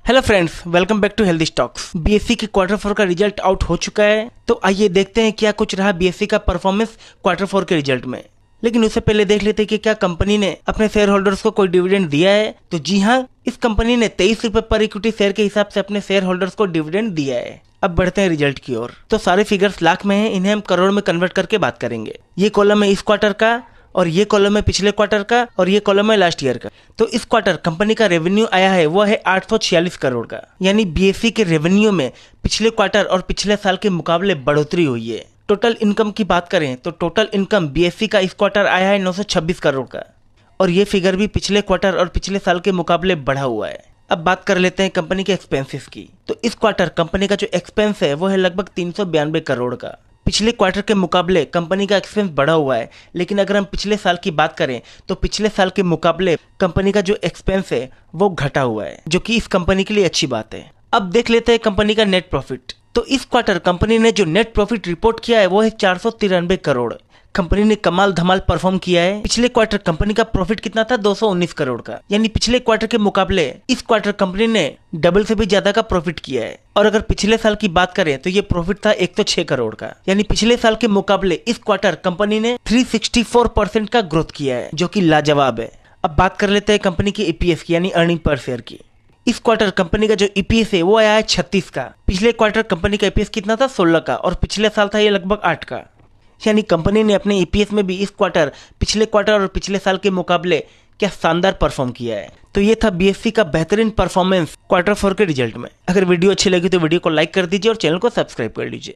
Hello friends, welcome back to healthy stocks. BSC के quarter 4 का result out हो चुका है, तो आइए देखते हैं क्या कुछ रहा बीएससी का परफॉर्मेंस क्वार्टर 4 के रिजल्ट में। लेकिन उससे पहले देख लेते हैं कि क्या कंपनी ने अपने शेयर होल्डर्स को कोई डिविडेंड दिया है। तो जी हाँ, इस कंपनी ने 23 रुपए पर इक्विटी शेयर के हिसाब से अपने शेयर होल्डर्स को डिविडेंड दिया है। अब बढ़ते हैं रिजल्ट की ओर। तो सारे फिगर्स लाख में हैं, इन्हें हम करोड़ में कन्वर्ट करके बात करेंगे। ये कॉलम है इस क्वार्टर का, और ये कॉलम है पिछले क्वार्टर का, और ये कॉलम है लास्ट ईयर का। तो इस क्वार्टर कंपनी का रेवेन्यू आया है वो है 846 करोड़ का, यानी बीएससी के रेवेन्यू में पिछले क्वार्टर और पिछले साल के मुकाबले बढ़ोतरी हुई है। टोटल इनकम की बात करें तो टोटल इनकम बीएससी का इस क्वार्टर आया है 926 करोड़ का, और ये फिगर भी पिछले क्वार्टर और पिछले साल के मुकाबले बढ़ा हुआ है। अब बात कर लेते हैं कंपनी के एक्सपेंसेस की। तो इस क्वार्टर कंपनी का जो एक्सपेंस है वो है लगभग 392 करोड़ का। पिछले क्वार्टर के मुकाबले कंपनी का एक्सपेंस बढ़ा हुआ है, लेकिन अगर हम पिछले साल की बात करें तो पिछले साल के मुकाबले कंपनी का जो एक्सपेंस है वो घटा हुआ है, जो कि इस कंपनी के लिए अच्छी बात है। अब देख लेते हैं कंपनी का नेट प्रॉफिट। तो इस क्वार्टर कंपनी ने जो नेट प्रॉफिट रिपोर्ट किया है वो है 493 करोड़। कंपनी ने कमाल धमाल परफॉर्म किया है। पिछले क्वार्टर कंपनी का प्रॉफिट कितना था? 219 करोड़ का, यानी पिछले क्वार्टर के मुकाबले इस क्वार्टर कंपनी ने डबल से भी ज्यादा का प्रॉफिट किया है। और अगर पिछले साल की बात करें तो ये प्रॉफिट था 106 करोड़ का, यानी पिछले साल के मुकाबले इस क्वार्टर कंपनी ने 364% का ग्रोथ किया है, जो कि लाजवाब है। अब बात कर लेते हैं कंपनी की ईपीएस की, यानी अर्निंग पर शेयर की। इस क्वार्टर कंपनी का जो ईपीएस है वो आया है 36 का। पिछले क्वार्टर कंपनी का ईपीएस कितना था? 16 का, और पिछले साल था ये लगभग 8 का। यानी कंपनी ने अपने ईपीएस में भी इस क्वार्टर पिछले क्वार्टर और पिछले साल के मुकाबले क्या शानदार परफॉर्म किया है। तो ये था बीएससी का बेहतरीन परफॉर्मेंस क्वार्टर 4 के रिजल्ट में। अगर वीडियो अच्छी लगी तो वीडियो को लाइक कर दीजिए और चैनल को सब्सक्राइब कर लीजिए।